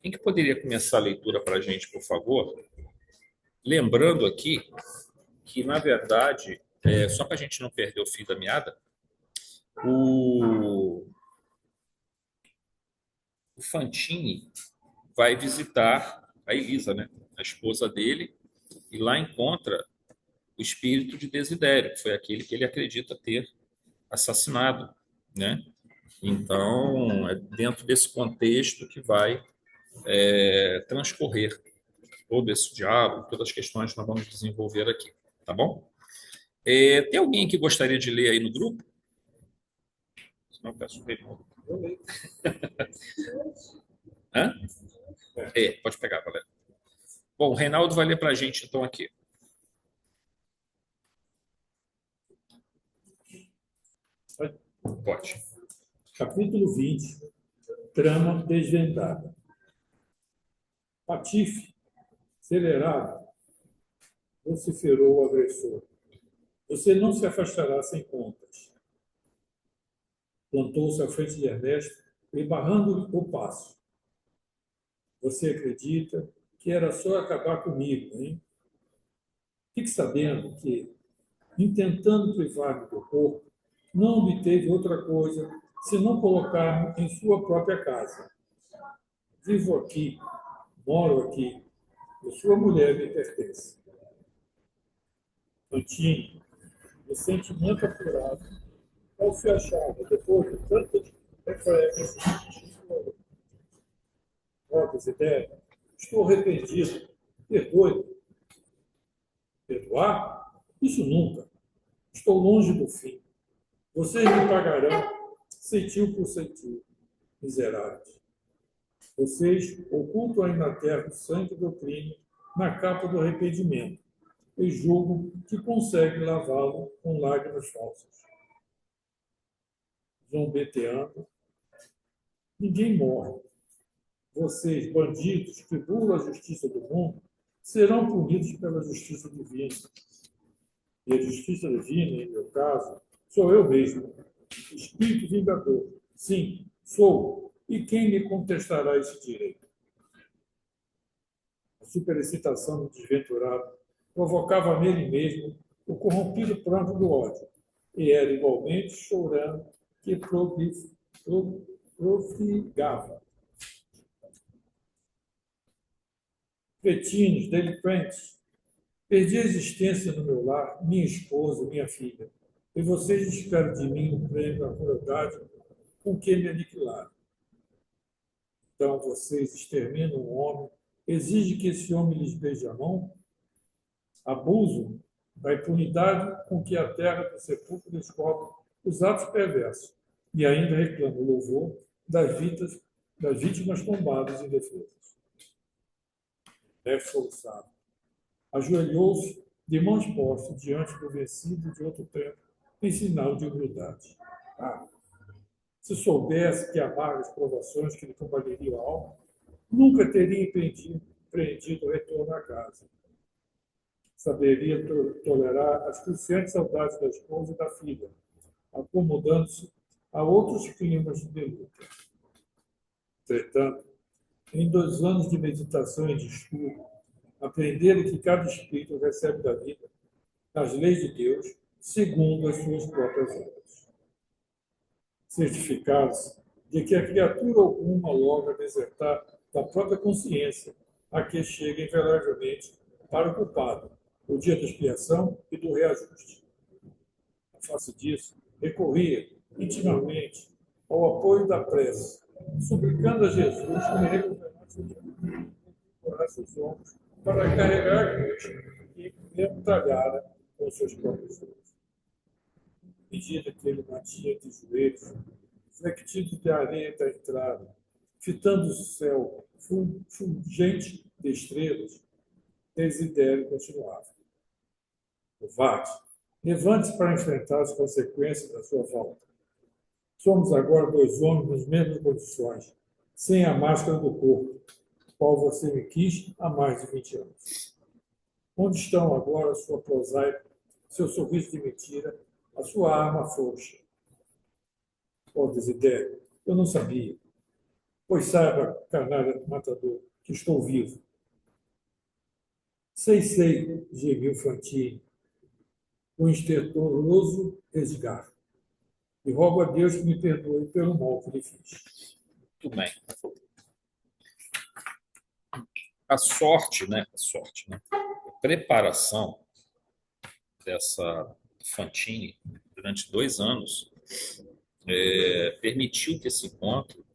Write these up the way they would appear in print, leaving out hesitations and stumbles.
Quem que poderia começar a leitura para a gente, por favor? Lembrando aqui que, na verdade, só para a gente não perder o fio da meada, o, o Fantini vai visitar a Elisa, né? A esposa dele, e lá encontra o espírito de Desidério, que foi aquele que ele acredita ter assassinado, né? Então, é dentro desse contexto que vai transcorrer todo esse diálogo, todas as questões que nós vamos desenvolver aqui, tá bom? Tem alguém que gostaria de ler aí no grupo? Senão eu peço Reinaldo. Hã? Pode pegar, Valéria. Bom, o Reinaldo vai ler para a gente, então, aqui. Pode. Capítulo 20. Trama desvendada. Patife, acelerado, vociferou o agressor. Você não se afastará sem contas. Plantou-se à frente de Ernesto, embarrando-lhe o passo. Você acredita que era só acabar comigo, hein? Fique sabendo que, intentando privar-me do corpo, não obteve outra coisa senão colocar-me em sua própria casa. Vivo aqui, moro aqui, e sua mulher me pertence. Fantini, o sentimento apurado, ao se achava, depois de tanta referência, próprias ideias, estou arrependido, perdoe-me. Perdoar? Isso nunca. Estou longe do fim. Vocês me pagarão centil por centil, miseráveis. Vocês ocultam aí na terra o sangue do crime na capa do arrependimento e julgam que conseguem lavá-lo com lágrimas falsas. Zombeteando, ninguém morre. Vocês, bandidos que burlam a justiça do mundo, serão punidos pela justiça divina. E a justiça divina, em meu caso, sou eu mesmo, espírito vingador. Sim, sou. E quem me contestará esse direito? A superexcitação do desventurado provocava nele mesmo o corrompido pranto do ódio, e era igualmente chorando que profigava. Cretinos, delinquentes, perdi a existência no meu lar, minha esposa, minha filha, e vocês esperam de mim um prêmio à crueldade com que me aniquilaram. Então vocês exterminam um homem, exigem que esse homem lhes beije a mão, abusam da impunidade com que a terra do sepulcro descobre os atos perversos e ainda reclamam o louvor das vítimas tombadas e defesas. Soluçado. Ajoelhou-se de mãos postas diante do vencido de outro tempo, em sinal de humildade. Se soubesse que amargas provações que lhe combateriam a alma, nunca teria empreendido o retorno à casa. Saberia tolerar as cruciantes saudades da esposa e da filha, acomodando-se a outros climas de luta. Entretanto, em 2 anos de meditação e de estudo, aprenderam que cada espírito recebe da vida as leis de Deus segundo as suas próprias obras. Certificados de que a criatura alguma logra desertar da própria consciência a que chega invariavelmente para o culpado, o dia da expiação e do reajuste. A face disso, recorria intimamente ao apoio da prece, suplicando a Jesus que me recuperasse os ombros para carregar a cruz e mesmo talhara com seus próprios olhos. À medida que ele batia de joelhos, flectivo de areia da entrada, fitando o céu fulgente de estrelas, Desidério continuava. Covarde, levante-se para enfrentar as consequências da sua falta. Somos agora 2 homens nas mesmas condições, sem a máscara do corpo, qual você me quis há mais de 20 anos. Onde estão agora sua prosaica, seu sorriso de mentira, a sua arma frouxa? Desidério, eu não sabia. Pois saiba, canalha matador, que estou vivo. Sei, gemiu Fantine, com estertoroso esgar. E rogo a Deus que me perdoe pelo mal que lhe fiz. Tudo bem. A sorte, né? A preparação dessa Fantine durante 2 anos permitiu que esse encontro,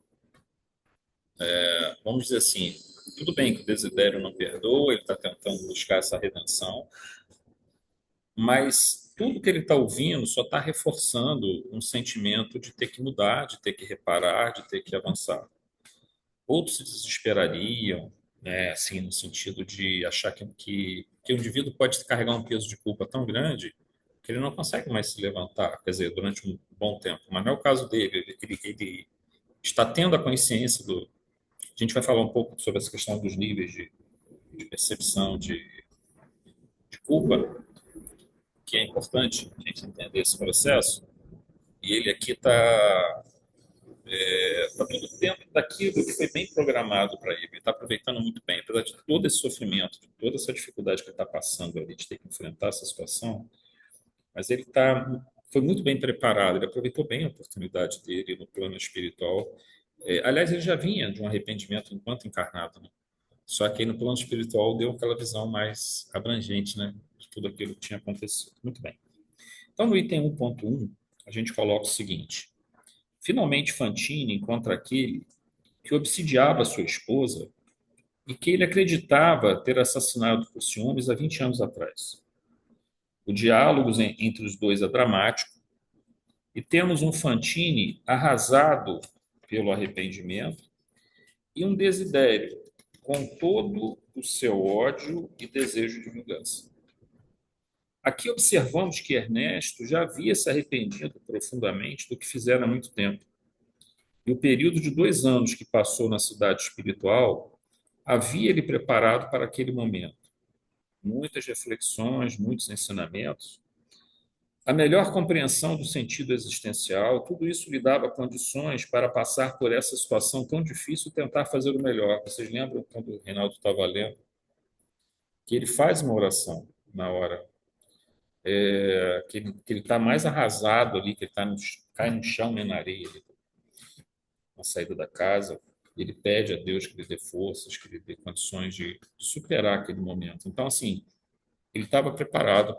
vamos dizer assim, tudo bem que o Desidério não perdoa, ele está tentando buscar essa redenção, mas tudo que ele está ouvindo só está reforçando um sentimento de ter que mudar, de ter que reparar, de ter que avançar. Outros se desesperariam, né, assim, no sentido de achar que o indivíduo pode carregar um peso de culpa tão grande que ele não consegue mais se levantar, quer dizer, durante um bom tempo. Mas não é o caso dele, ele está tendo a consciência do. A gente vai falar um pouco sobre essa questão dos níveis de percepção de culpa, que é importante a gente entender esse processo. E ele aqui está tudo dentro daquilo que foi bem programado para ele. Ele está aproveitando muito bem, apesar de todo esse sofrimento, de toda essa dificuldade que ele está passando ali, de ter que enfrentar essa situação, mas foi muito bem preparado, ele aproveitou bem a oportunidade dele no plano espiritual. Aliás, ele já vinha de um arrependimento enquanto encarnado, né? Só que aí no plano espiritual deu aquela visão mais abrangente, né, de tudo aquilo que tinha acontecido. Muito bem. Então, no item 1.1, a gente coloca o seguinte: finalmente Fantine encontra aquele que obsidiava sua esposa e que ele acreditava ter assassinado por ciúmes há 20 anos atrás. O diálogo entre os dois é dramático e temos um Fantine arrasado pelo arrependimento e um Desidério com todo o seu ódio e desejo de vingança. Aqui observamos que Ernesto já havia se arrependido profundamente do que fizera há muito tempo. E o período de 2 anos que passou na cidade espiritual havia ele preparado para aquele momento. Muitas reflexões, muitos ensinamentos, a melhor compreensão do sentido existencial, tudo isso lhe dava condições para passar por essa situação tão difícil e tentar fazer o melhor. Vocês lembram quando o Reinaldo estava lendo que ele faz uma oração na hora, que ele está mais arrasado ali, que ele cai no chão, né, na areia, ali, na saída da casa. Ele pede a Deus que lhe dê forças, que lhe dê condições de superar aquele momento. Então, assim, ele estava preparado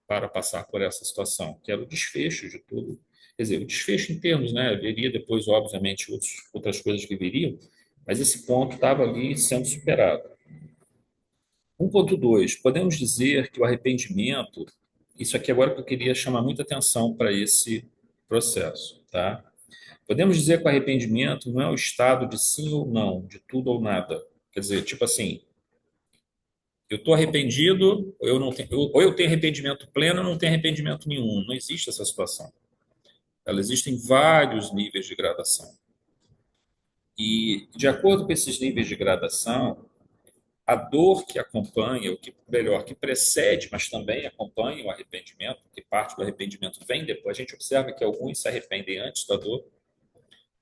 para passar por essa situação, que era o desfecho de tudo. Quer dizer, o desfecho em termos, né? Viria depois, obviamente, outras coisas que viriam, mas esse ponto estava ali sendo superado. 1.2, podemos dizer que o arrependimento, isso aqui agora que eu queria chamar muita atenção para esse processo, tá? Podemos dizer que o arrependimento não é o estado de sim ou não, de tudo ou nada. Quer dizer, tipo assim, eu estou arrependido, ou eu não tenho, ou eu tenho arrependimento pleno, ou não tenho arrependimento nenhum. Não existe essa situação. Ela existe em vários níveis de gradação. E, de acordo com esses níveis de gradação, a dor que acompanha, o que melhor, que precede, mas também acompanha o arrependimento, que parte do arrependimento vem depois. A gente observa que alguns se arrependem antes da dor,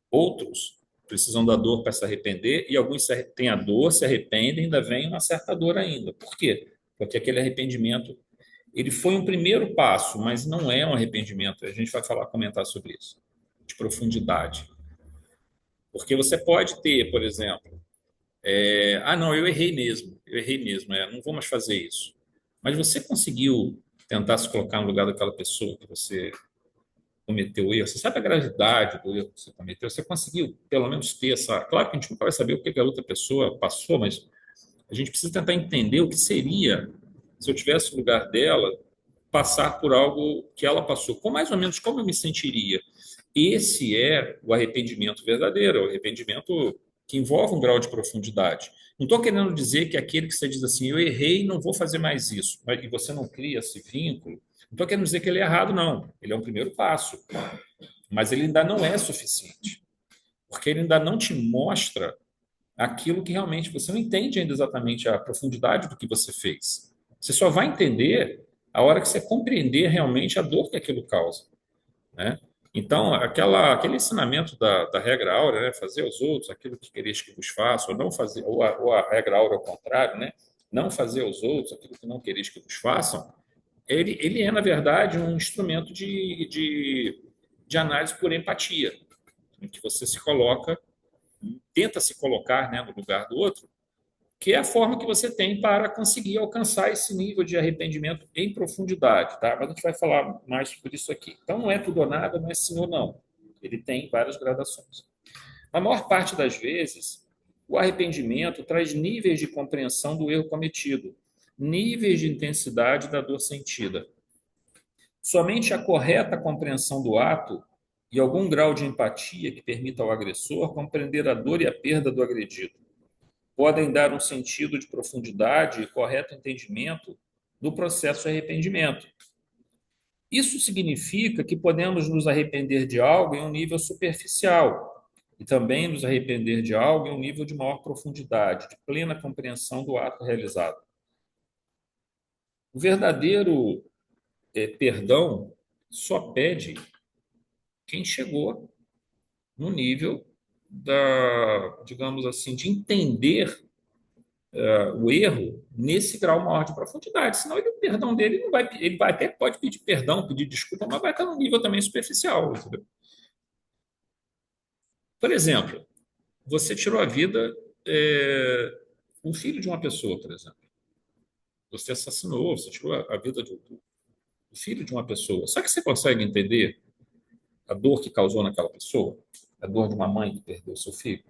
outros precisam da dor para se arrepender, e alguns têm a dor, se arrependem, ainda vem uma certa dor ainda. Por quê? Porque aquele arrependimento, ele foi um primeiro passo, mas não é um arrependimento. A gente vai comentar sobre isso, de profundidade. Porque você pode ter, por exemplo, não, eu errei mesmo, não vou mais fazer isso. Mas você conseguiu tentar se colocar no lugar daquela pessoa que você cometeu o erro? Você sabe a gravidade do erro que você cometeu? Você conseguiu, pelo menos, ter essa. Claro que a gente nunca vai saber o que a outra pessoa passou, mas a gente precisa tentar entender o que seria, se eu tivesse no lugar dela, passar por algo que ela passou. Mais ou menos como eu me sentiria. Esse é o arrependimento verdadeiro, o arrependimento que envolve um grau de profundidade. Não estou querendo dizer que aquele que você diz assim, eu errei, não vou fazer mais isso, e você não cria esse vínculo, não estou querendo dizer que ele é errado, não. Ele é um primeiro passo, mas ele ainda não é suficiente, porque ele ainda não te mostra aquilo que realmente você não entende ainda exatamente a profundidade do que você fez. Você só vai entender a hora que você compreender realmente a dor que aquilo causa, né? Então, aquele ensinamento da regra áurea, né? Fazer aos outros aquilo que quereis que vos façam, ou não fazer, ou a regra áurea ao contrário, né? Não fazer aos outros aquilo que não quereis que vos façam, ele é, na verdade, um instrumento de análise por empatia, em que você se coloca, tenta se colocar, né, no lugar do outro, que é a forma que você tem para conseguir alcançar esse nível de arrependimento em profundidade, tá? Mas a gente vai falar mais sobre isso aqui. Então, não é tudo ou nada, não é sim ou não. Ele tem várias gradações. Na maior parte das vezes, o arrependimento traz níveis de compreensão do erro cometido, níveis de intensidade da dor sentida. Somente a correta compreensão do ato e algum grau de empatia que permita ao agressor compreender a dor e a perda do agredido podem dar um sentido de profundidade e correto entendimento do processo de arrependimento. Isso significa que podemos nos arrepender de algo em um nível superficial e também nos arrepender de algo em um nível de maior profundidade, de plena compreensão do ato realizado. O verdadeiro perdão só pede quem chegou no nível digamos assim, de entender o erro nesse grau maior de profundidade. Senão o perdão dele não vai, ele vai até pode pedir perdão, pedir desculpa, mas vai estar num nível também superficial. Entendeu? Por exemplo, você tirou a vida um filho de uma pessoa, por exemplo. Você assassinou, você tirou a vida do filho de uma pessoa. Só que você consegue entender a dor que causou naquela pessoa? A dor de uma mãe que perdeu seu filho?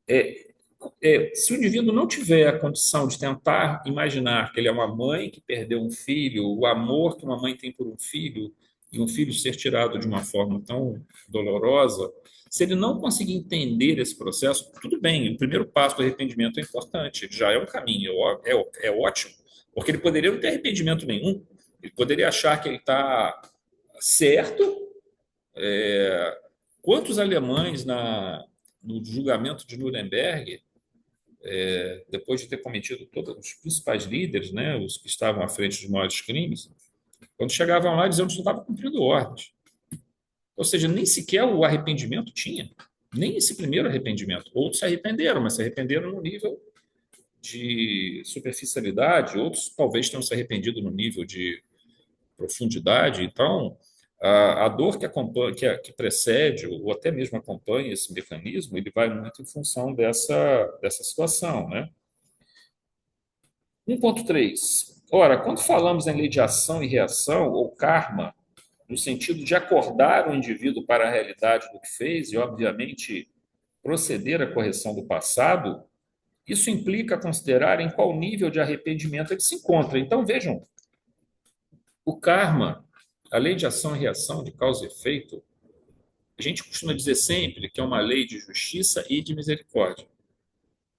É, se o indivíduo não tiver a condição de tentar imaginar que ele é uma mãe que perdeu um filho, o amor que uma mãe tem por um filho, e um filho ser tirado de uma forma tão dolorosa, se ele não conseguir entender esse processo, tudo bem, o primeiro passo do arrependimento é importante, já é um caminho, é ótimo, porque ele poderia não ter arrependimento nenhum, ele poderia achar que ele está certo. Quantos alemães no julgamento de Nuremberg, depois de ter cometido todos os principais líderes, né, os que estavam à frente dos maiores crimes, quando chegavam lá diziam que não estavam cumprindo ordens. Ou seja, nem sequer o arrependimento tinha, nem esse primeiro arrependimento. Outros se arrependeram, mas se arrependeram no nível de superficialidade, outros talvez tenham se arrependido no nível de profundidade. Então, a dor que acompanha, que precede ou até mesmo acompanha esse mecanismo, ele vai muito em função dessa situação, né? 1.3. Ora, quando falamos em lei de ação e reação, ou karma, no sentido de acordar o indivíduo para a realidade do que fez e, obviamente, proceder à correção do passado, isso implica considerar em qual nível de arrependimento ele se encontra. Então, vejam, o karma, a lei de ação e reação, de causa e efeito, a gente costuma dizer sempre que é uma lei de justiça e de misericórdia.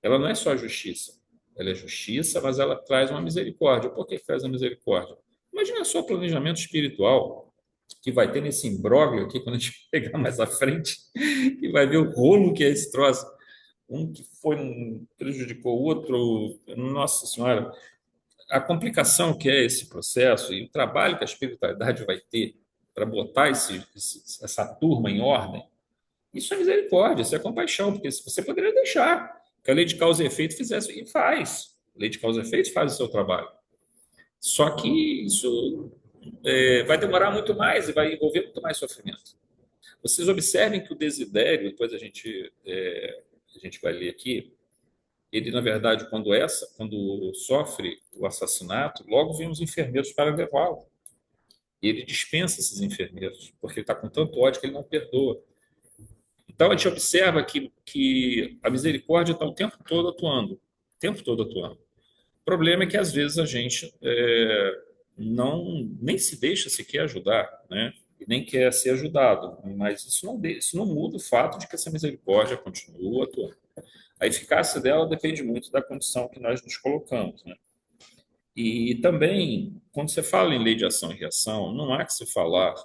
Ela não é só justiça. Ela é justiça, mas ela traz uma misericórdia. Por que traz a misericórdia? Imagina só o planejamento espiritual que vai ter nesse imbróglio aqui, quando a gente pegar mais à frente, e vai ver o rolo que é esse troço. Um que foi prejudicou o outro. Nossa Senhora, a complicação que é esse processo e o trabalho que a espiritualidade vai ter para botar essa turma em ordem, isso é misericórdia, isso é compaixão, porque você poderia deixar que a lei de causa e efeito fizesse, e faz. A lei de causa e efeito faz o seu trabalho. Só que isso vai demorar muito mais e vai envolver muito mais sofrimento. Vocês observem que o desidério, depois a gente vai ler aqui, ele, na verdade, quando sofre o assassinato, logo vem os enfermeiros para levá-lo. E ele dispensa esses enfermeiros, porque ele está com tanto ódio que ele não perdoa. Então, a gente observa que a misericórdia está o tempo todo atuando. O tempo todo atuando. O problema é que, às vezes, a gente nem se deixa sequer ajudar, né? E nem quer ser ajudado. Mas isso não muda o fato de que essa misericórdia continua atuando. A eficácia dela depende muito da condição que nós nos colocamos, né? E também, quando você fala em lei de ação e reação, não há que se falar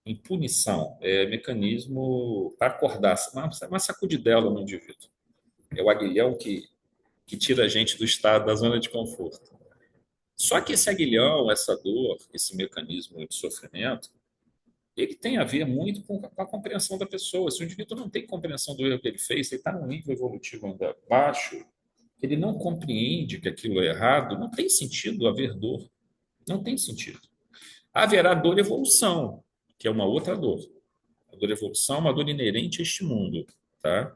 em punição, é mecanismo para acordar, uma sacudidela no indivíduo. É o aguilhão que tira a gente do estado, da zona de conforto. Só que esse aguilhão, essa dor, esse mecanismo de sofrimento, ele tem a ver muito com a compreensão da pessoa. Se o indivíduo não tem compreensão do erro que ele fez, ele está num nível evolutivo ainda baixo, ele não compreende que aquilo é errado, não tem sentido haver dor. Não tem sentido. Haverá dor evolução, que é uma outra dor. A dor evolução é uma dor inerente a este mundo, tá?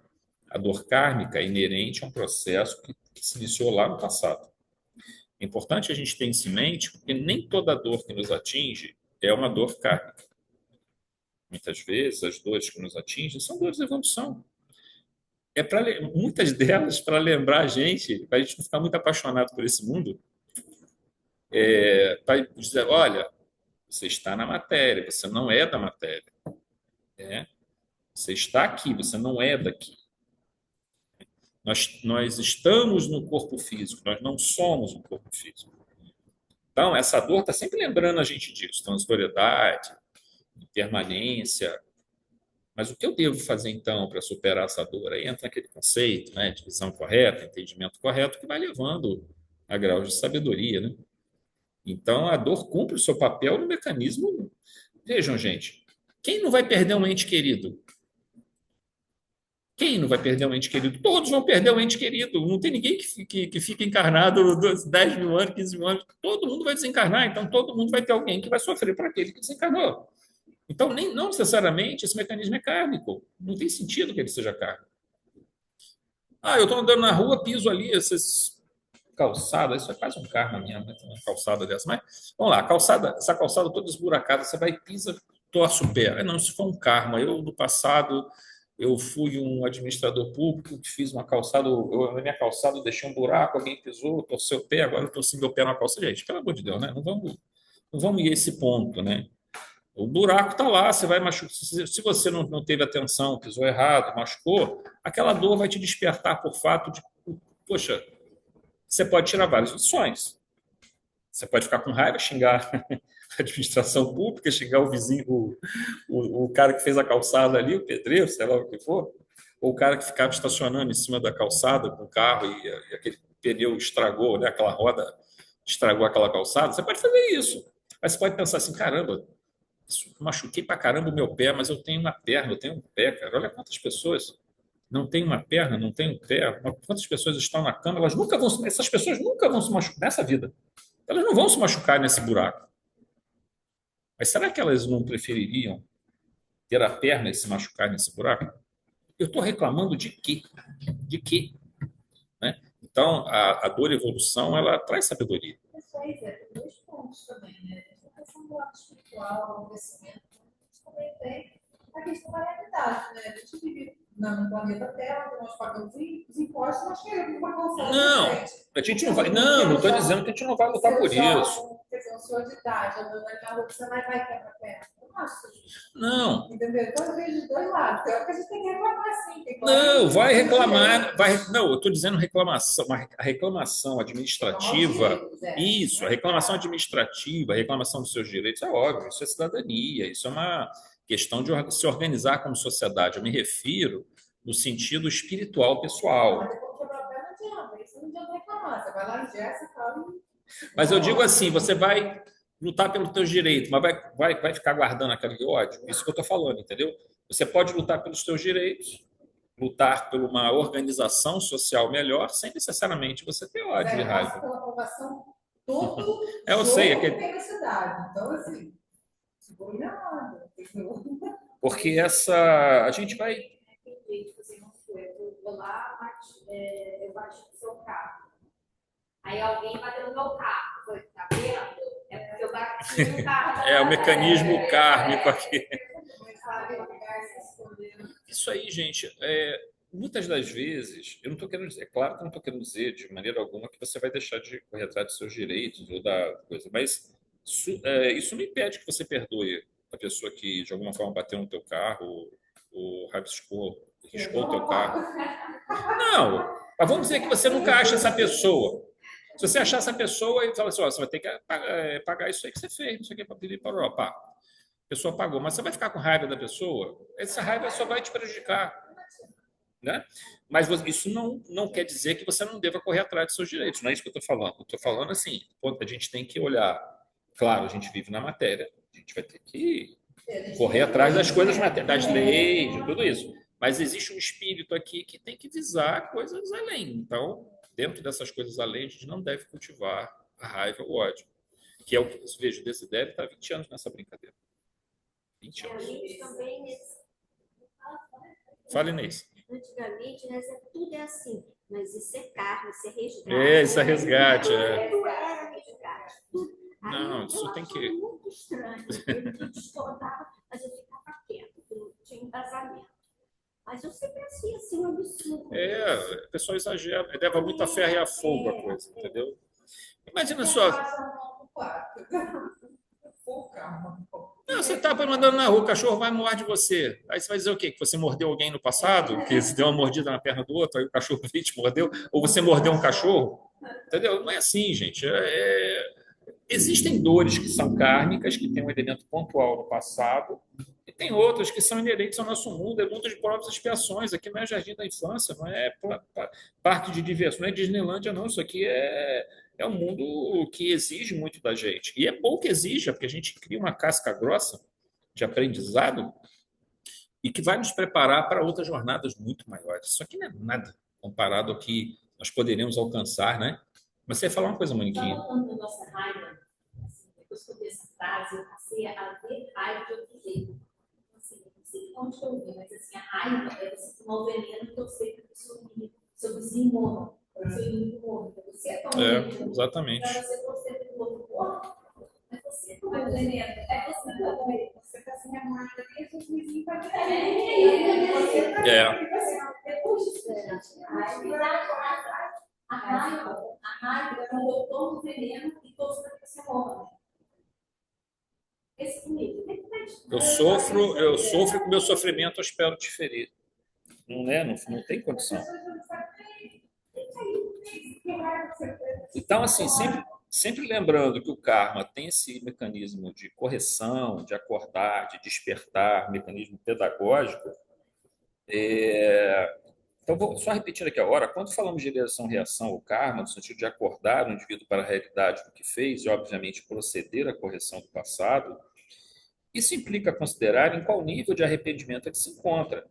A dor kármica é inerente a um processo que se iniciou lá no passado. É importante a gente ter isso em mente, porque nem toda dor que nos atinge é uma dor kármica. Muitas vezes, as dores que nos atingem são dores de evolução. É para muitas delas para lembrar a gente, para a gente não ficar muito apaixonado por esse mundo, para dizer, olha, você está na matéria, você não é da matéria. Né? Você está aqui, você não é daqui. Nós estamos no corpo físico, nós não somos o corpo físico. Então, essa dor está sempre lembrando a gente disso, transitoriedade, impermanência. Mas o que eu devo fazer, então, para superar essa dor? Aí entra aquele conceito, né, de visão correta, entendimento correto, que vai levando a graus de sabedoria. Né? Então, a dor cumpre o seu papel no mecanismo. Vejam, gente, quem não vai perder um ente querido? Quem não vai perder um ente querido? Todos vão perder um ente querido. Não tem ninguém que fique encarnado 10 mil anos, 15 mil anos. Todo mundo vai desencarnar, então todo mundo vai ter alguém que vai sofrer para aquele que desencarnou. Então, não necessariamente esse mecanismo é kármico. Não tem sentido que ele seja kármico. Eu estou andando na rua, piso ali, essas calçadas, isso é quase um karma mesmo, né? Uma calçada dessa. Mas, vamos lá, essa calçada toda esburacada, você vai, pisa, torce o pé. Não, isso foi um karma. Eu, no passado, eu fui um administrador público que fiz uma calçada, na minha calçada eu deixei um buraco, alguém pisou, torceu o pé, agora eu torci meu pé na calçada. Gente, pelo amor de Deus, né? Não vamos ir a esse ponto, né? O buraco está lá, você vai machucar. Se você não teve atenção, pisou errado, machucou, aquela dor vai te despertar por fato de, poxa, você pode tirar várias lições. Você pode ficar com raiva, xingar a administração pública, xingar o vizinho, o cara que fez a calçada ali, o pedreiro, sei lá o que for, ou o cara que ficava estacionando em cima da calçada com o carro e aquele pneu estragou, né, aquela roda estragou aquela calçada. Você pode fazer isso. Mas você pode pensar assim, caramba, machuquei pra caramba o meu pé, mas eu tenho uma perna, eu tenho um pé, cara. Olha quantas pessoas não têm uma perna, não têm um pé. Quantas pessoas estão na cama, essas pessoas nunca vão se machucar nessa vida. Elas não vão se machucar nesse buraco. Mas será que elas não prefeririam ter a perna e se machucar nesse buraco? Eu estou reclamando de quê? De quê? Né? Então, a dor e evolução, ela traz sabedoria. Isso aí, Zé, tem dois pontos também, né? A questão do lado espiritual, do crescimento, a gente também tem a questão da realidade, né? A gente vive no planeta Terra, nós pagamos os impostos, nós queremos uma condição Não, diferente. a gente não vai. Não estou dizendo que a gente não vai lutar por isso. Quer dizer, um senhor de idade, andando na rua, você vai quebra a perna. Eu não acho isso. Não, Entendeu? Então, eu vejo os dois lados. Tem hora que a gente tem que reclamar, sim. Tem não, vai reclamar. Não, eu estou dizendo reclamação, a reclamação administrativa. Isso, a reclamação administrativa, a reclamação dos seus direitos, é óbvio, isso é cidadania, isso é uma questão de se organizar como sociedade. Eu me refiro no sentido espiritual pessoal. Mas depois quebrar a perna, não adianta. Isso não adianta reclamar. Você vai lá em Jéssica e fala. Mas eu digo assim, você vai lutar pelos teus direitos, mas vai ficar guardando aquele ódio? Isso que eu estou falando, entendeu? Você pode lutar pelos teus direitos, lutar por uma organização social melhor, sem necessariamente você ter ódio e raiva. Pela aprovação, todo Eu sei, tem a cidade. Então, assim, segura na onda, entendeu? Porque a gente vai. Eu vou lá, eu bati no seu carro. Aí alguém bateu no meu carro. Foi, tá vendo? É porque eu bati no carro. É o mecanismo kármico aqui. Isso aí, gente, muitas das vezes, eu não estou querendo dizer, é claro que eu não estou querendo dizer de maneira alguma que você vai deixar de correr atrás dos seus direitos ou da coisa, mas isso não impede que você perdoe a pessoa que de alguma forma bateu no teu carro ou riscou o teu carro. Não, mas vamos dizer que você nunca acha essa pessoa. Se você achar essa pessoa e fala assim, ó, você vai ter que pagar isso aí que você fez, isso aqui é para pedir para o pá. A pessoa pagou, mas você vai ficar com raiva da pessoa? Essa raiva só vai te prejudicar. Né? Mas isso não quer dizer que você não deva correr atrás dos seus direitos. Não é isso que eu estou falando. Eu estou falando assim, a gente tem que olhar. Claro, a gente vive na matéria, a gente vai ter que correr atrás das coisas materiais, das leis, de tudo isso. Mas existe um espírito aqui que tem que visar coisas além. Então, dentro dessas coisas além, a gente não deve cultivar a raiva ou o ódio. Que é o que, vejo, Desidério está há 20 anos nessa brincadeira. 20 anos. Antigamente também, Fale, Inês. antigamente, né, tudo é assim. Mas isso é carne, isso é resgate. Isso é resgate. Resgate. Não, isso tem que... muito estranho. Eu discordava, mas eu ficava quieto, não tinha embasamento. Mas eu sempre achei assim um absurdo. o pessoal exagera, leva muita ferro e a fogo a coisa, entendeu? Imagina só. Não, você está andando na rua, o cachorro vai morder você. Aí você vai dizer o quê? Que você mordeu alguém no passado? Que você deu uma mordida na perna do outro, aí o cachorro veio e te mordeu? Ou você mordeu um cachorro? Entendeu? Não é assim, gente. Existem dores que são kármicas, que têm um elemento pontual no passado, e tem outras que são inerentes ao nosso mundo. É mundo de provas e expiações. Aqui não é jardim da infância, não é parque de diversão, não é Disneylândia, não. Isso aqui é um mundo que exige muito da gente. E é bom que exija, porque a gente cria uma casca grossa de aprendizado e que vai nos preparar para outras jornadas muito maiores. Isso aqui não é nada comparado ao que nós poderemos alcançar, né? Mas você ia falar uma coisa, Moniquinha. Estava falando da nossa raiva, assim, depois que eu vi essa frase, eu passei a ver raiva de outro jeito. Assim, não sei onde eu vi, mas assim, a raiva é você tomar o veneno que eu sei que seu vizinho morre, o seu inimigo morre. Você é tão Exatamente. para você torcer para o outro morre, mas você é tão veneno. É você também. Você está se remorando aqui, o seu vizinho vai te Depois disso, a raiva é quando eu tomo veneno e torço para que você morra. Esse comigo. Eu sofro com o meu sofrimento, eu espero te ferir. Não tem condição. Então, assim, sempre lembrando que o karma tem esse mecanismo de correção, de acordar, de despertar, mecanismo pedagógico. Então, vou só repetir aqui agora, quando falamos de reação-reação ou karma, no sentido de acordar o indivíduo para a realidade do que fez e, obviamente, proceder à correção do passado, isso implica considerar em qual nível de arrependimento ele se encontra.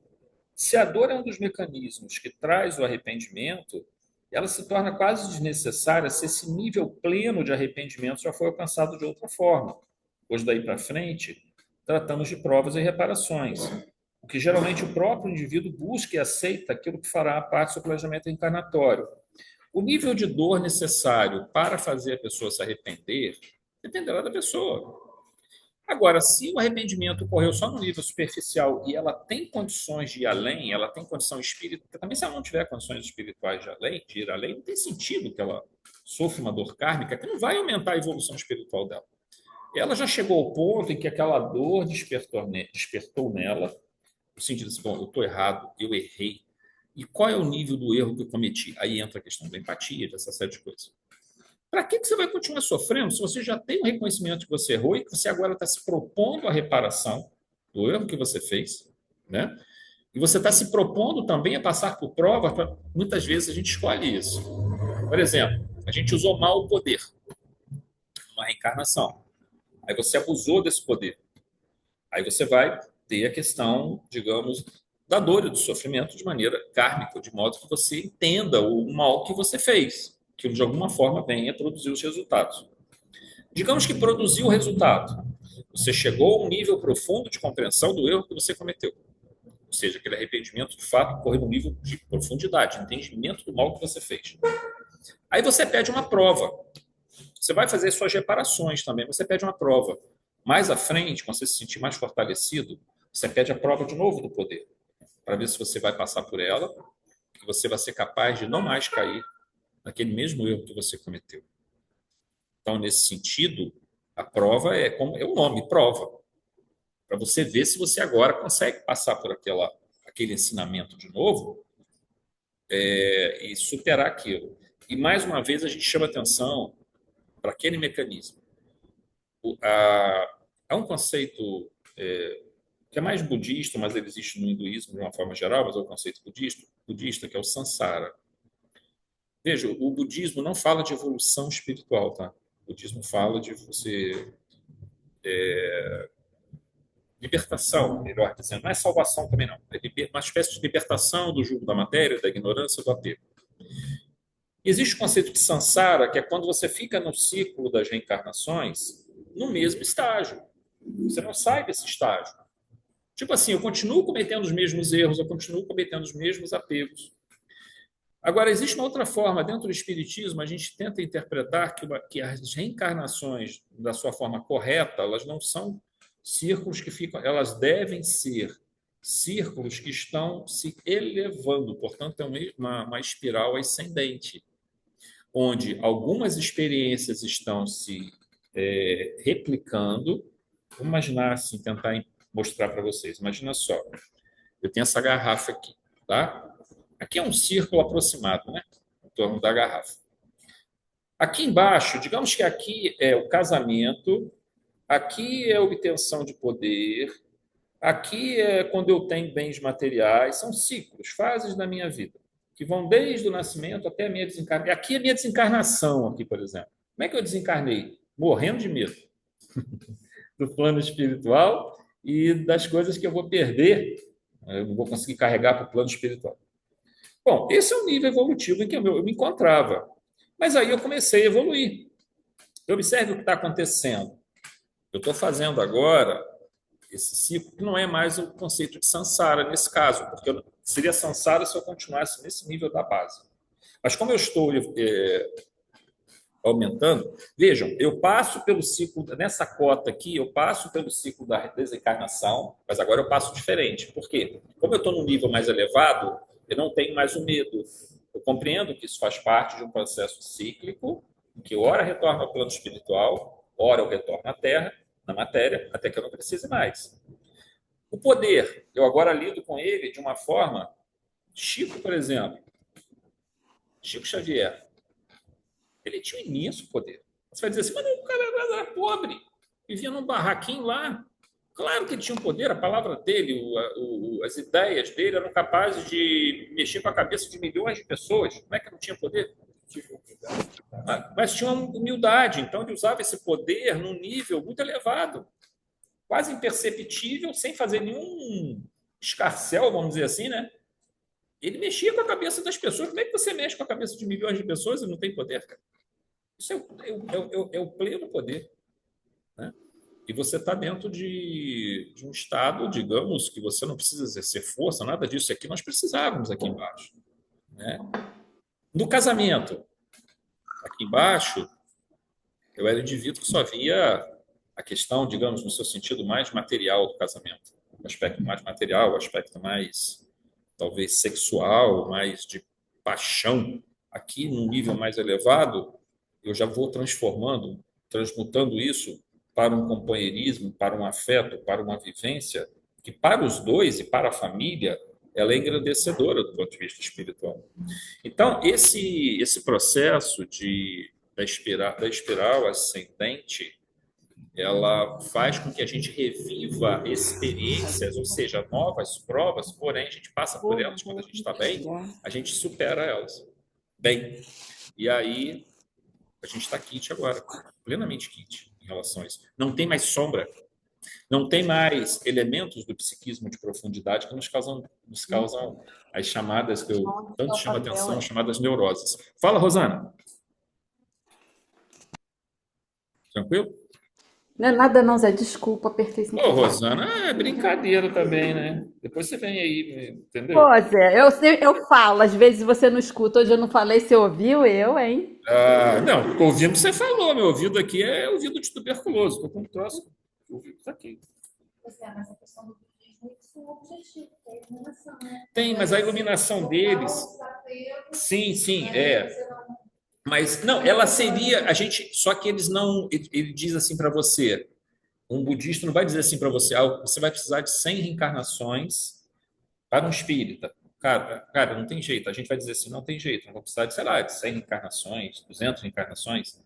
Se a dor é um dos mecanismos que traz o arrependimento, ela se torna quase desnecessária se esse nível pleno de arrependimento já foi alcançado de outra forma. Pois daí para frente, tratamos de provas e reparações, o que geralmente o próprio indivíduo busca e aceita aquilo que fará parte do seu planejamento reencarnatório. O nível de dor necessário para fazer a pessoa se arrepender dependerá da pessoa. Agora, se o arrependimento ocorreu só no nível superficial e ela tem condições de ir além, ela tem condição espiritual, também se ela não tiver condições espirituais de ir além, não tem sentido que ela sofra uma dor kármica, que não vai aumentar a evolução espiritual dela. Ela já chegou ao ponto em que aquela dor despertou nela, no sentido assim, bom, eu estou errado, eu errei. E qual é o nível do erro que eu cometi? Aí entra a questão da empatia, dessa série de coisas. Para que você vai continuar sofrendo se você já tem um reconhecimento que você errou e que você agora está se propondo a reparação do erro que você fez, né? E você está se propondo também a passar por provas. Muitas vezes a gente escolhe isso. Por exemplo, a gente usou mal o poder numa reencarnação. Aí você abusou desse poder. Aí você vai ter a questão, digamos, da dor e do sofrimento de maneira kármica, de modo que você entenda o mal que você fez, que de alguma forma venha produzir os resultados. Digamos que produziu o resultado. Você chegou a um nível profundo de compreensão do erro que você cometeu. Ou seja, aquele arrependimento, de fato, ocorre num nível de profundidade, entendimento do mal que você fez. Aí você pede uma prova. Você vai fazer suas reparações também, você pede uma prova. Mais à frente, quando você se sentir mais fortalecido, você pede a prova de novo do poder, para ver se você vai passar por ela, que você vai ser capaz de não mais cair naquele mesmo erro que você cometeu. Então, nesse sentido, a prova é o nome, prova, para você ver se você agora consegue passar por aquele ensinamento de novo e superar aquilo. E, mais uma vez, a gente chama atenção para aquele mecanismo. Há um conceito que é mais budista, mas ele existe no hinduísmo de uma forma geral, mas é o conceito budista, que é o samsara. Veja, o budismo não fala de evolução espiritual, tá? O budismo fala de você libertação, melhor dizendo, não é salvação também não, é uma espécie de libertação do jugo da matéria, da ignorância, do apego. Existe o conceito de samsara, que é quando você fica no ciclo das reencarnações no mesmo estágio. Você não sai desse estágio. Tipo assim, eu continuo cometendo os mesmos erros, eu continuo cometendo os mesmos apegos. Agora, existe uma outra forma, dentro do Espiritismo, a gente tenta interpretar que as reencarnações, da sua forma correta, elas não são círculos que ficam, elas devem ser círculos que estão se elevando, portanto, é uma espiral ascendente, onde algumas experiências estão se replicando. Vamos imaginar assim, tentar mostrar para vocês. Imagina só, eu tenho essa garrafa aqui, tá? Aqui é um círculo aproximado, né? Em torno da garrafa. Aqui embaixo, digamos que aqui é o casamento, aqui é a obtenção de poder, aqui é quando eu tenho bens materiais, são ciclos, fases da minha vida, que vão desde o nascimento até a minha desencarnação. Aqui é a minha desencarnação, aqui, por exemplo. Como é que eu desencarnei? Morrendo de medo do plano espiritual e das coisas que eu vou perder, eu não vou conseguir carregar para o plano espiritual. Bom, esse é o nível evolutivo em que eu me encontrava. Mas aí eu comecei a evoluir. Observe o que está acontecendo. Eu estou fazendo agora esse ciclo, que não é mais o conceito de samsara nesse caso, porque seria samsara se eu continuasse nesse nível da base. Mas como eu estou aumentando, vejam, eu passo pelo ciclo, nessa cota aqui, eu passo pelo ciclo da desencarnação, mas agora eu passo diferente. Por quê? Como eu estou num nível mais elevado, eu não tenho mais o medo. Eu compreendo que isso faz parte de um processo cíclico, em que ora retorno ao plano espiritual, ora eu retorno à Terra, na matéria, até que eu não precise mais. O poder, eu agora lido com ele de uma forma... Chico, por exemplo, Chico Xavier, ele tinha um imenso poder. Você vai dizer assim, mas o cara era pobre, vivia num barraquinho lá. Claro que ele tinha um poder, a palavra dele, as ideias dele eram capazes de mexer com a cabeça de milhões de pessoas. Como é que não tinha poder? Mas tinha uma humildade, então ele usava esse poder num nível muito elevado, quase imperceptível, sem fazer nenhum escarcéu, vamos dizer assim, né? Ele mexia com a cabeça das pessoas. Como é que você mexe com a cabeça de milhões de pessoas e não tem poder, cara? Isso é o pleno poder, né? E você está dentro de um estado, digamos, que você não precisa exercer força, nada disso aqui nós precisávamos aqui embaixo, né? No casamento, aqui embaixo, eu era um indivíduo que só via a questão, digamos, no seu sentido mais material do casamento. O aspecto mais material, o aspecto mais, talvez, sexual, mais de paixão. Aqui, num nível mais elevado, eu já vou transmutando isso para um companheirismo, para um afeto, para uma vivência, que para os dois e para a família, ela é engrandecedora do ponto de vista espiritual. Então, esse processo da espiral ascendente, ela faz com que a gente reviva experiências, ou seja, novas provas, porém a gente passa por elas quando a gente está bem, a gente supera elas bem. E aí a gente está kit agora, plenamente kit em relação a isso. Não tem mais sombra, não tem mais elementos do psiquismo de profundidade que nos causam as chamadas que eu tanto chamo a atenção, as chamadas neuroses. Fala, Rosana. Tranquilo? Não é nada não, Zé, desculpa, apertei sem Ô, querer. Rosana, é brincadeira também, né? Depois você vem aí, entendeu? Pô, Zé, eu falo, às vezes você não escuta, hoje eu não falei, você ouviu eu, hein? Ah, não, tô ouvindo o que você falou. Meu ouvido aqui é ouvido de tuberculoso. Estou com um troço. O ouvido está aqui. Mas a questão do budismo, isso é um objetivo, é a iluminação, né? Tem, mas a iluminação deles... Sim, é. Mas, não, ela seria... Só que eles não... Ele diz assim para você... Um budista não vai dizer assim para você, você vai precisar de 100 reencarnações para um espírita. Cara, não tem jeito. A gente vai dizer assim, não tem jeito. Não vou precisar de, sei lá, de 100 reencarnações, 200 reencarnações.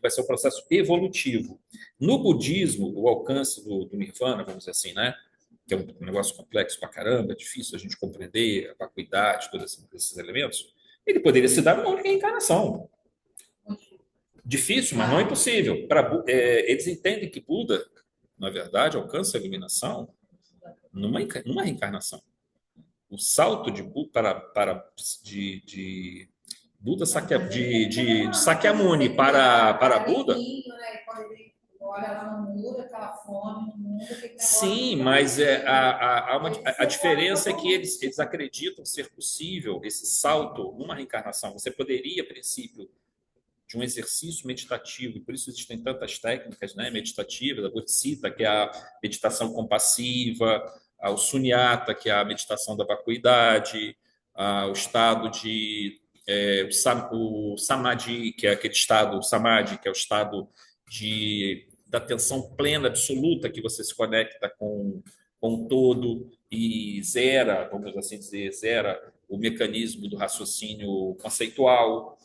Vai ser um processo evolutivo. No budismo, o alcance do nirvana, vamos dizer assim, né? Que é um negócio complexo pra caramba, difícil a gente compreender, a vacuidade, todos esses elementos, ele poderia se dar uma única reencarnação. Difícil, mas não é impossível. Eles entendem que Buda, na verdade, alcança a iluminação numa reencarnação. O salto de Buda de Sakyamuni para Buda. Quando ele olha lá no muro, aquela fome no mundo, aquele negócio. Sim, mas a diferença é que eles acreditam ser possível esse salto numa reencarnação. Você poderia, a princípio, de um exercício meditativo, e por isso existem tantas técnicas, né, meditativas, a Bodhisattva, que é a meditação compassiva, o Sunyata, que é a meditação da vacuidade, o estado o Samadhi, que é aquele estado, o Samadhi, que é o estado da atenção plena, absoluta, que você se conecta com o todo e zera, vamos assim dizer, zera o mecanismo do raciocínio conceitual.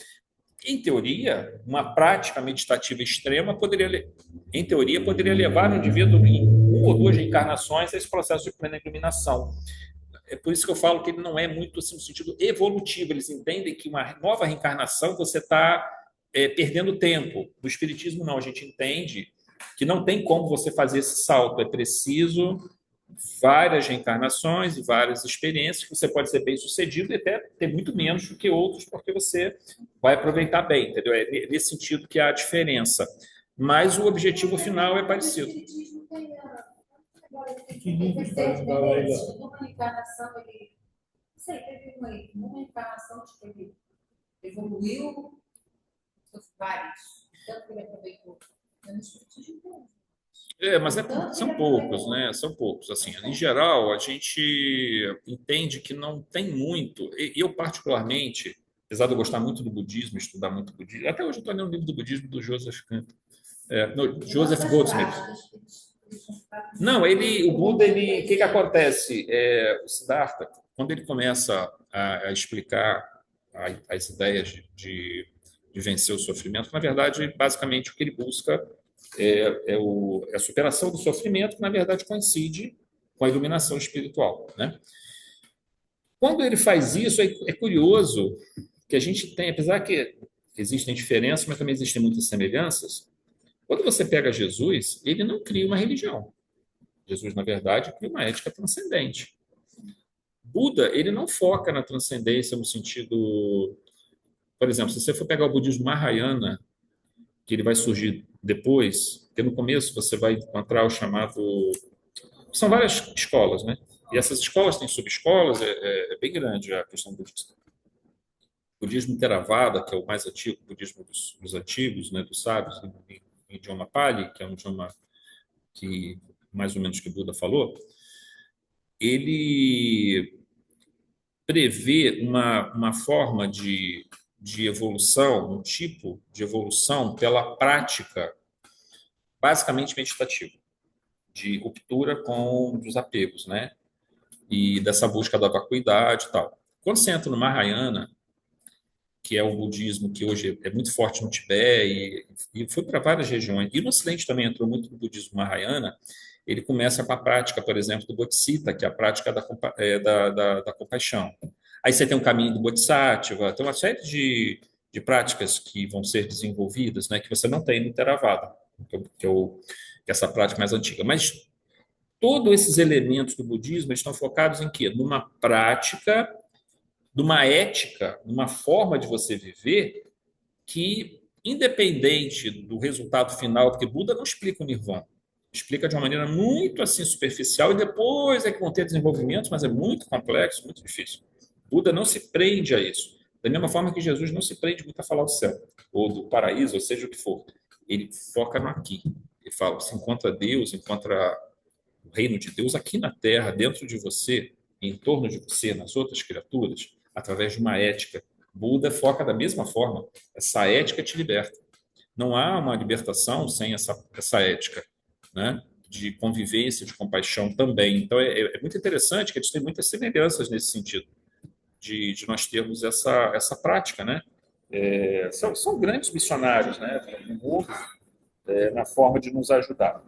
Em teoria, uma prática meditativa extrema em teoria, poderia levar o indivíduo em uma ou duas reencarnações a esse processo de plena iluminação. É por isso que eu falo que ele não é muito assim, no sentido evolutivo. Eles entendem que uma nova reencarnação você está perdendo tempo. No Espiritismo, não. A gente entende que não tem como você fazer esse salto. É preciso várias reencarnações e várias experiências que você pode ser bem sucedido e até ter muito menos do que outros, porque você vai aproveitar bem, entendeu? É nesse sentido que há a diferença. Mas o objetivo final é parecido. Que livros para ajudar a Leila? Numa reencarnação, ele. Não sei, teve uma reencarnação que ele evoluiu, vários, tanto que ele aproveitou. Eu não espiritismo. Mas são poucos, né? São poucos. Assim, em geral, a gente entende que não tem muito. E eu, particularmente, apesar de eu gostar muito do budismo, estudar muito budismo, até hoje eu estou lendo um livro do budismo do Joseph Campbell. Joseph Goldsmith. Não, o Buda, o que acontece? O Siddhartha, quando ele começa a explicar as ideias de vencer o sofrimento, na verdade, basicamente, o que ele busca é a superação do sofrimento, que, na verdade, coincide com a iluminação espiritual, né? Quando ele faz isso, é curioso que a gente tem, apesar que existem diferenças, mas também existem muitas semelhanças. Quando você pega Jesus, ele não cria uma religião. Jesus, na verdade, cria uma ética transcendente. Buda, ele não foca na transcendência no sentido... Por exemplo, se você for pegar o budismo Mahayana, que ele vai surgir depois, porque no começo você vai encontrar o chamado... São várias escolas, né? E essas escolas têm subescolas, é bem grande a questão budista. O budismo Theravada, que é o mais antigo, o budismo dos antigos, né, dos sábios, em idioma Pali, que é um idioma que mais ou menos que Buda falou, ele prevê uma forma de evolução, um tipo de evolução pela prática basicamente meditativa, de ruptura com os apegos, né? E dessa busca da vacuidade e tal. Quando você entra no Mahayana, que é o budismo que hoje é muito forte no Tibete e foi para várias regiões, e no Ocidente também entrou muito no budismo Mahayana, ele começa com a prática, por exemplo, do Bodhisattva, que é a prática da compaixão. Aí você tem o caminho do Bodhisattva, tem uma série de práticas que vão ser desenvolvidas, né, que você não tem no Theravada, que é essa prática mais antiga. Mas todos esses elementos do budismo estão focados em quê? Numa prática, numa ética, numa forma de você viver que, independente do resultado final, porque Buda não explica o Nirvana, explica de uma maneira muito assim superficial e depois é que vão ter desenvolvimentos, mas é muito complexo, muito difícil. Buda não se prende a isso. Da mesma forma que Jesus não se prende muito a falar do céu, ou do paraíso, ou seja o que for. Ele foca no aqui. Ele fala, você encontra Deus, encontra o reino de Deus aqui na Terra, dentro de você, em torno de você, nas outras criaturas, através de uma ética. Buda foca da mesma forma. Essa ética te liberta. Não há uma libertação sem essa ética, né? De convivência, de compaixão também. Então, é muito interessante que eles têm muitas semelhanças nesse sentido, de nós termos essa prática, né? São grandes missionários, né? No mundo, na forma de nos ajudar.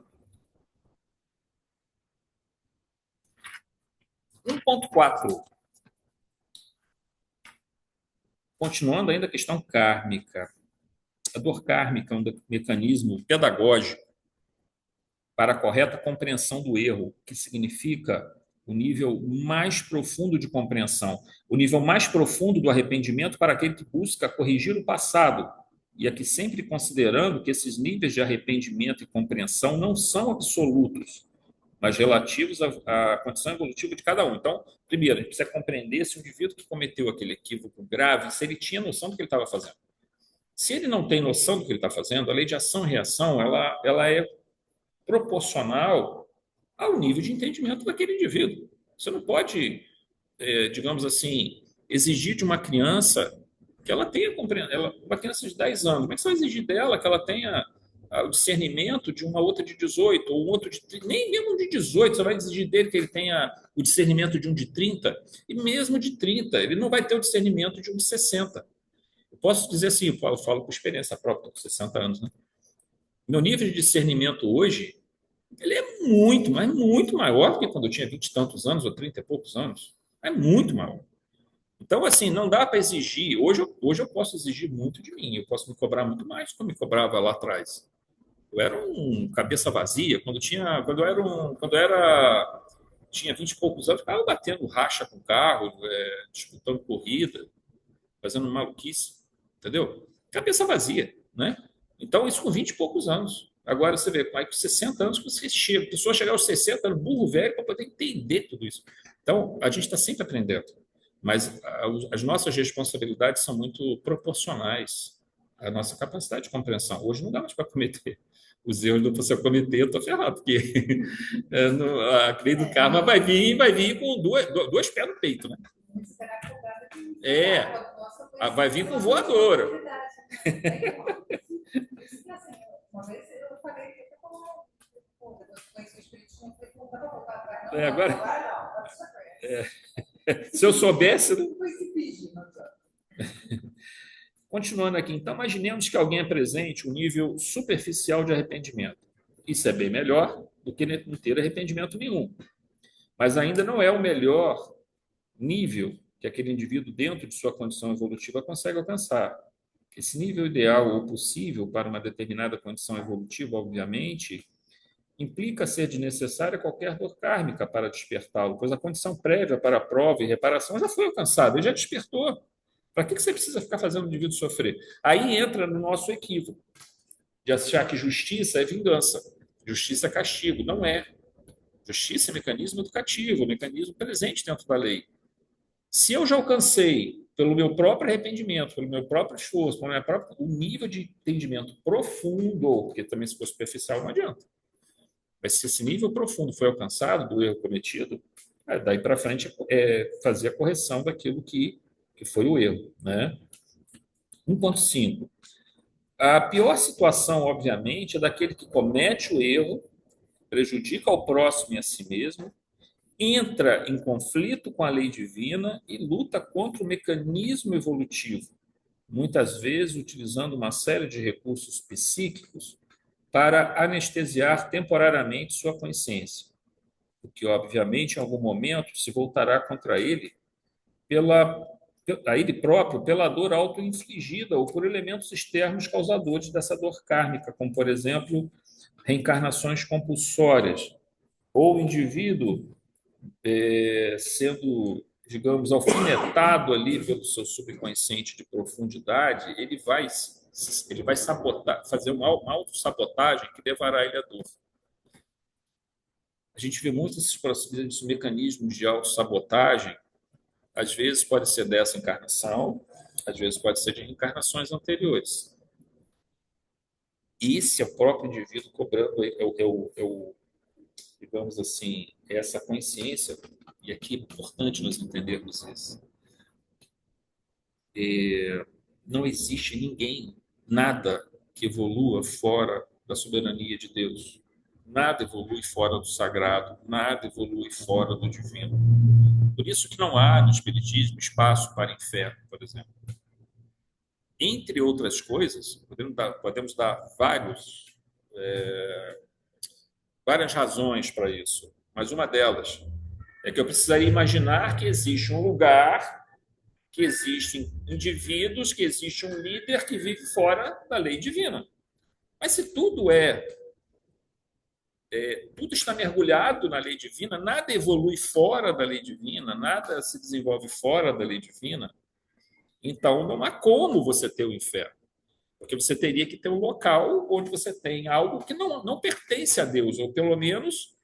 1.4. Continuando ainda a questão kármica. A dor kármica é um mecanismo pedagógico para a correta compreensão do erro, que significa o nível mais profundo de compreensão, o nível mais profundo do arrependimento para aquele que busca corrigir o passado. E aqui sempre considerando que esses níveis de arrependimento e compreensão não são absolutos, mas relativos à condição evolutiva de cada um. Então, primeiro, a gente precisa compreender se o indivíduo que cometeu aquele equívoco grave, se ele tinha noção do que ele estava fazendo. Se ele não tem noção do que ele está fazendo, a lei de ação e reação ela é proporcional ao nível de entendimento daquele indivíduo. Você não pode, digamos assim, exigir de uma criança que ela tenha compreensão. Uma criança de 10 anos, como é que você vai exigir dela que ela tenha o discernimento de uma outra de 18, ou um outro de 30, nem mesmo de 18, você vai exigir dele que ele tenha o discernimento de um de 30, e mesmo de 30, ele não vai ter o discernimento de um de 60. Eu posso dizer assim, eu falo com experiência própria, com 60 anos, né? Meu nível de discernimento hoje, ele é muito, mas muito maior do que quando eu tinha 20 e tantos anos, ou 30 e poucos anos. É muito maior. Então, assim, não dá para exigir. Hoje eu posso exigir muito de mim, eu posso me cobrar muito mais do que eu me cobrava lá atrás. Eu era um cabeça vazia. Tinha 20 e poucos anos, eu ficava batendo racha com o carro, disputando corrida, fazendo maluquice, entendeu? Cabeça vazia, né? Então, isso com 20 e poucos anos. Agora você vê, com 60 anos, você chega, a pessoa chegar aos 60 anos, burro velho, para poder entender tudo isso. Então, a gente está sempre aprendendo. Mas as nossas responsabilidades são muito proporcionais à nossa capacidade de compreensão. Hoje não dá mais para cometer os erros do que você cometer, eu estou ferrado, porque a lei do karma vai vir com dois pés no peito, né? Vai vir com voadora. Uma vez eu falei que como conheci o Espírito Santo, eu falei, não dá para voltar atrás. Se eu soubesse, né? Continuando aqui, então, imaginemos que alguém apresente um nível superficial de arrependimento. Isso é bem melhor do que não ter arrependimento nenhum. Mas ainda não é o melhor nível que aquele indivíduo, dentro de sua condição evolutiva, consegue alcançar. Esse nível ideal ou possível para uma determinada condição evolutiva, obviamente, implica ser de necessária qualquer dor kármica para despertá-lo, pois a condição prévia para a prova e reparação já foi alcançada, ele já despertou. Para que você precisa ficar fazendo o indivíduo sofrer? Aí entra no nosso equívoco de achar que justiça é vingança, justiça é castigo. Não é. Justiça é mecanismo educativo, mecanismo presente dentro da lei. Se eu já alcancei, pelo meu próprio arrependimento, pelo meu próprio esforço, o nível de entendimento profundo, porque também se for superficial não adianta. Mas se esse nível profundo foi alcançado do erro cometido, daí para frente é fazer a correção daquilo que foi o erro, né? 1.5. A pior situação, obviamente, é daquele que comete o erro, prejudica ao próximo e a si mesmo, entra em conflito com a lei divina e luta contra o mecanismo evolutivo, muitas vezes utilizando uma série de recursos psíquicos para anestesiar temporariamente sua consciência, o que, obviamente, em algum momento se voltará contra ele a ele próprio pela dor auto-infligida ou por elementos externos causadores dessa dor kármica, como, por exemplo, reencarnações compulsórias, ou o indivíduo sendo, digamos, alfinetado ali pelo seu subconsciente de profundidade, ele vai sabotar, fazer uma autossabotagem que levará ele à dor. A gente vê muitos esses mecanismos de autossabotagem. Às vezes pode ser dessa encarnação, às vezes pode ser de reencarnações anteriores. Esse é o próprio indivíduo cobrando, digamos assim, essa consciência, e aqui é importante nós entendermos isso. Não existe ninguém, nada que evolua fora da soberania de Deus. Nada evolui fora do sagrado, nada evolui fora do divino. Por isso que não há no Espiritismo espaço para inferno, por exemplo. Entre outras coisas, podemos dar várias razões para isso, mas uma delas é que eu precisaria imaginar que existe um lugar, que existem indivíduos, que existe um líder que vive fora da lei divina. Mas se tudo é tudo está mergulhado na lei divina, nada evolui fora da lei divina, nada se desenvolve fora da lei divina. Então, não há como você ter o inferno, porque você teria que ter um local onde você tem algo que não pertence a Deus, ou pelo menos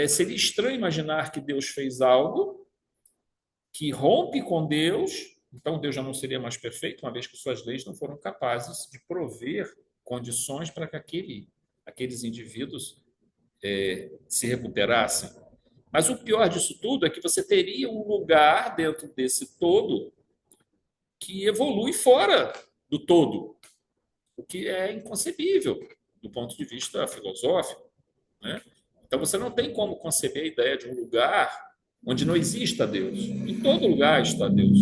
seria estranho imaginar que Deus fez algo que rompe com Deus, então Deus já não seria mais perfeito, uma vez que suas leis não foram capazes de prover condições para que aqueles indivíduos se recuperassem. Mas o pior disso tudo é que você teria um lugar dentro desse todo que evolui fora do todo, o que é inconcebível do ponto de vista filosófico, né? Então você não tem como conceber a ideia de um lugar onde não exista Deus. Em todo lugar está Deus.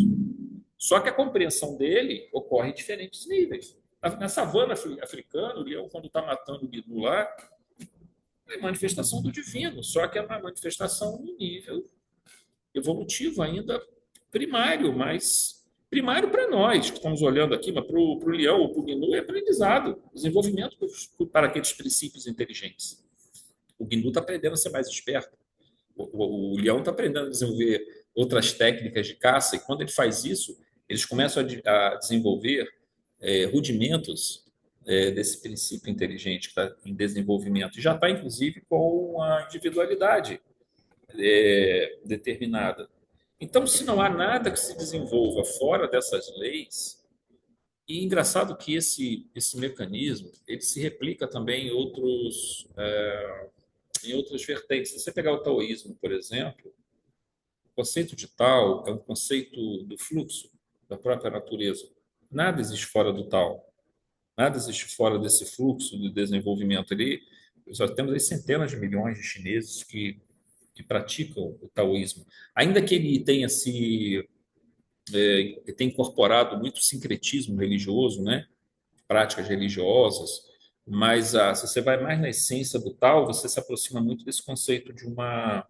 Só que a compreensão dele ocorre em diferentes níveis. Na savana africana, o leão, quando está matando o gnu lá, é manifestação do divino, só que é uma manifestação no nível evolutivo ainda primário, mas primário para nós que estamos olhando aqui, mas para o leão ou para o gnu é aprendizado, desenvolvimento para aqueles princípios inteligentes. O gnu está aprendendo a ser mais esperto, o leão está aprendendo a desenvolver outras técnicas de caça, e quando ele faz isso, eles começam a desenvolver rudimentos desse princípio inteligente que está em desenvolvimento. E já está, inclusive, com a individualidade determinada. Então, se não há nada que se desenvolva fora dessas leis, e engraçado que esse mecanismo ele se replica também em outras vertentes. Se você pegar o taoísmo, por exemplo, o conceito de Tao é um conceito do fluxo da própria natureza. Nada existe fora do Tao. Nada existe fora desse fluxo de desenvolvimento. Já temos aí centenas de milhões de chineses que praticam o taoísmo. Ainda que ele tenha tenha incorporado muito sincretismo religioso, né? Práticas religiosas, mas se você vai mais na essência do Tao, você se aproxima muito desse conceito de uma...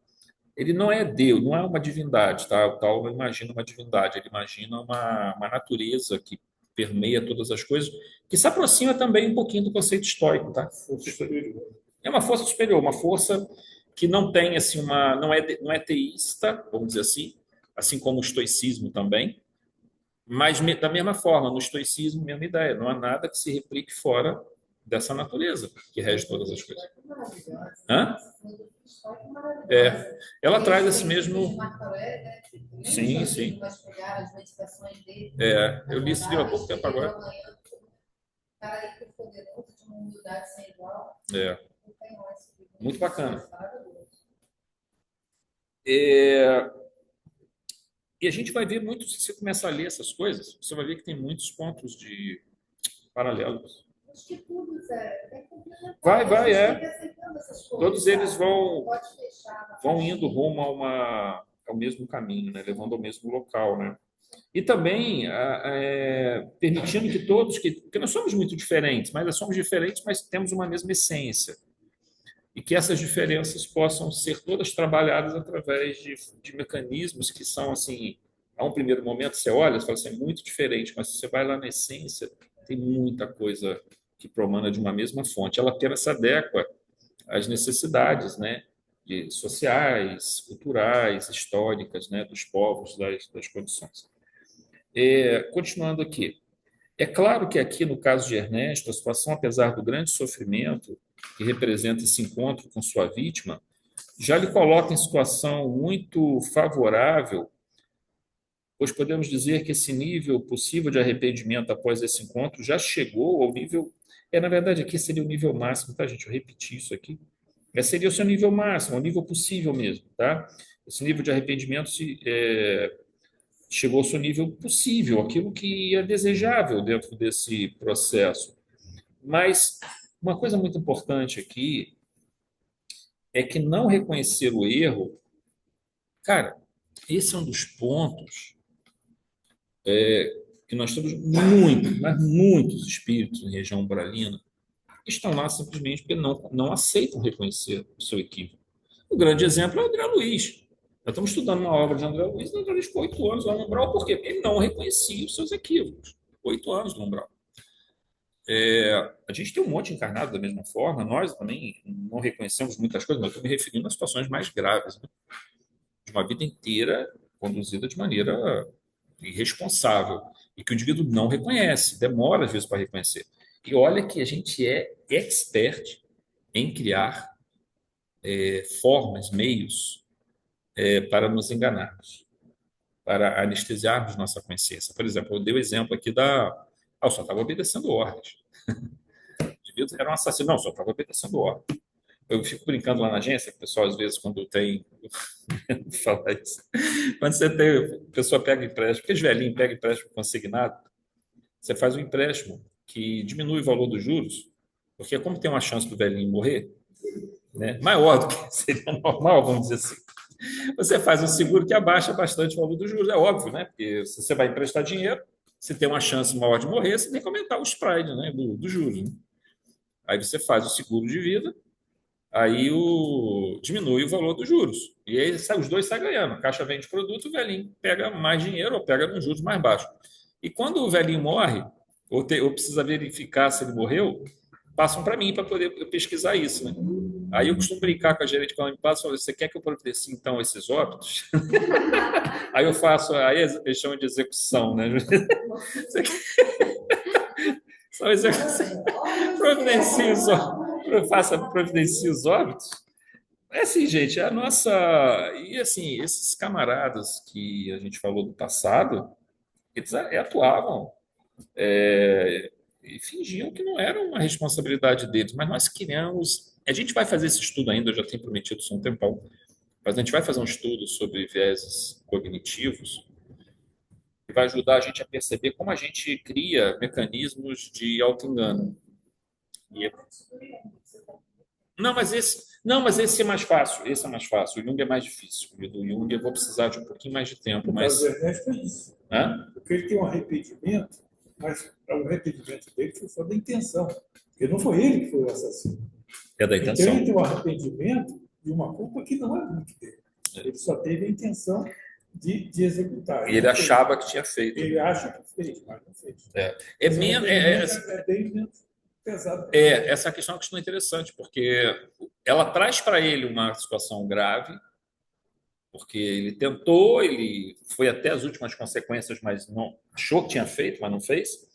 Ele não é Deus, não é uma divindade, tá? O Tao não imagina uma divindade, ele imagina uma natureza que permeia todas as coisas, que se aproxima também um pouquinho do conceito estoico, tá? É uma força superior, uma força que não tem assim não é teísta, vamos dizer assim como o estoicismo também, mas da mesma forma, no estoicismo, mesma ideia, não há nada que se replique fora dessa natureza que rege todas as coisas. Hã? Ela traz esse mesmo... Sim, sim. Eu li esse livro há pouco tempo agora. Muito bacana. E a gente vai ver muito, se você começar a ler essas coisas, você vai ver que tem muitos pontos de paralelos. Acho que tudo, Zé. Vai, Todos eles vão indo rumo ao mesmo caminho, né? Levando ao mesmo local, né? E também permitindo que todos, porque nós somos muito diferentes, mas somos diferentes, mas temos uma mesma essência. E que essas diferenças possam ser todas trabalhadas através de mecanismos que são, assim, a um primeiro momento você olha, você fala assim, é muito diferente, mas se você vai lá na essência, tem muita coisa que promana de uma mesma fonte. Ela apenas se adequa às necessidades, né, sociais, culturais, históricas, né, dos povos, das condições. Continuando aqui. É claro que aqui, no caso de Ernesto, a situação, apesar do grande sofrimento que representa esse encontro com sua vítima, já lhe coloca em situação muito favorável, pois podemos dizer que esse nível possível de arrependimento após esse encontro já chegou ao nível... na verdade, aqui seria o nível máximo, tá, gente? Eu repeti isso aqui. Esse seria o seu nível máximo, o nível possível mesmo, tá? Esse nível de arrependimento chegou ao seu nível possível, aquilo que é desejável dentro desse processo. Mas uma coisa muito importante aqui é que não reconhecer o erro, cara, esse é um dos pontos que nós temos muitos espíritos em região umbralina que estão lá simplesmente porque não aceitam reconhecer o seu equívoco. O grande exemplo é o André Luiz. Nós estamos estudando uma obra de André Luiz, e o André Luiz ficou 8 anos lá no umbral. Por quê? Porque ele não reconhecia os seus equívocos. 8 anos no umbral. A gente tem um monte encarnado da mesma forma, nós também não reconhecemos muitas coisas, mas eu estou me referindo a situações mais graves, né? De uma vida inteira conduzida de maneira irresponsável e que o indivíduo não reconhece, demora às vezes para reconhecer. E olha que a gente é expert em criar formas, meios para nos enganarmos, para anestesiarmos nossa consciência. Por exemplo, eu dei o exemplo aqui da. Eu só estava obedecendo ordens. O indivíduo era um assassino. Não, só estava obedecendo ordens. Eu fico brincando lá na agência, o pessoal às vezes quando tem fala isso. Quando você tem, a pessoa pega empréstimo, porque os velhinhos pegam empréstimo consignado, você faz um empréstimo que diminui o valor dos juros, porque como tem uma chance do velhinho morrer, né, maior do que seria normal, vamos dizer assim, você faz um seguro que abaixa bastante o valor dos juros, é óbvio, né? Porque se você vai emprestar dinheiro, se tem uma chance maior de morrer, você tem que aumentar o spread, né, do juros. Né? Aí você faz o seguro de vida, aí diminui o valor dos juros. E aí os dois saem ganhando. A caixa vende produto, o velhinho pega mais dinheiro ou pega nos juros mais baixos. E quando o velhinho morre, ou precisa verificar se ele morreu, passam para mim para poder pesquisar isso. Né? Aí eu costumo brincar com a gerente quando ela me passa e falo, você quer que eu providencie então esses óbitos? Aí eu faço, aí eles chamam de execução, né? São execução. Providencie os óbitos. É assim, gente, a nossa. E assim, esses camaradas que a gente falou do passado, eles atuavam e fingiam que não era uma responsabilidade deles, mas nós criamos. A gente vai fazer esse estudo ainda, eu já tenho prometido isso há um tempão, mas a gente vai fazer um estudo sobre vieses cognitivos que vai ajudar a gente a perceber como a gente cria mecanismos de auto-engano. E não, mas esse é mais fácil. Esse é mais fácil. O Jung é mais difícil. O do Jung eu vou precisar de um pouquinho mais de tempo. No Mas, caso do Ernesto é isso. hã? Porque ele tem um arrependimento, mas o arrependimento dele foi só da intenção. Porque não foi ele que foi o assassino. É da Então intenção. ele tem um arrependimento de uma culpa que não é muito dele. Ele só teve a intenção de executar. E ele achava que tinha feito. Ele acha que fez, mas não fez. É menos. É bem menos pesado. Essa questão é uma questão interessante, porque ela traz para ele uma situação grave, porque ele tentou, ele foi até as últimas consequências, mas não achou que tinha feito, mas não fez.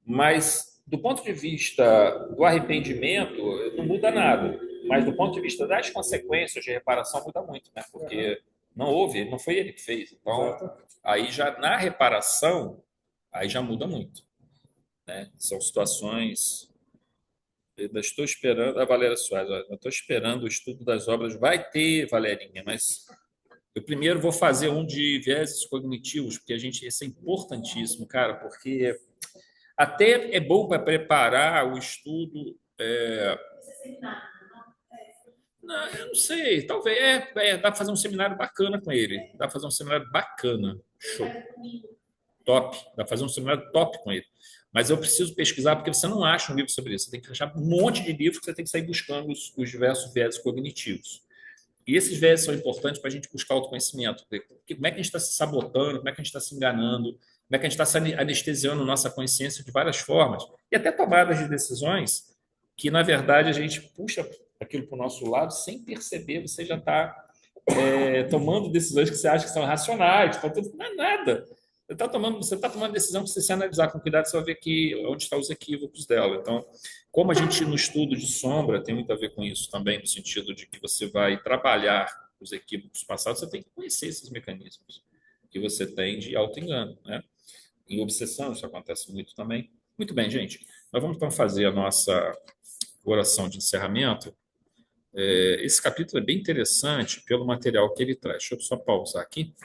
Mas do ponto de vista do arrependimento, não muda nada. Mas do ponto de vista das consequências de reparação, muda muito, né? Porque não houve, não foi ele que fez. Então, aí já na reparação, aí já muda muito, né? São situações. Eu ainda estou esperando a Valéria Soares. Eu estou esperando o estudo das obras. Vai ter, Valerinha, mas eu primeiro vou fazer um de vieses cognitivos, porque isso é importantíssimo, cara, porque até é bom para preparar o estudo. Não, eu não sei, talvez. Dá para fazer um seminário bacana com ele. Dá para fazer um seminário bacana. Show. Top. Dá para fazer um seminário top com ele. Mas eu preciso pesquisar, porque você não acha um livro sobre isso. Você tem que achar um monte de livros que você tem que sair buscando os diversos vieses cognitivos. E esses vieses são importantes para a gente buscar autoconhecimento. Como é que a gente está se sabotando, como é que a gente está se enganando, como é que a gente está anestesiando nossa consciência de várias formas. E até tomadas de decisões que, na verdade, a gente puxa aquilo para o nosso lado sem perceber. Você já está tomando decisões que você acha que são racionais. Não é nada. Você está tomando decisão que, se você analisar com cuidado, você vai ver onde estão os equívocos dela. Então, como a gente, no estudo de sombra, tem muito a ver com isso também, no sentido de que você vai trabalhar os equívocos passados, você tem que conhecer esses mecanismos que você tem de auto-engano, né? Em obsessão, isso acontece muito também. Muito bem, gente. Nós vamos então fazer a nossa oração de encerramento. Esse capítulo é bem interessante pelo material que ele traz. Deixa eu só pausar aqui.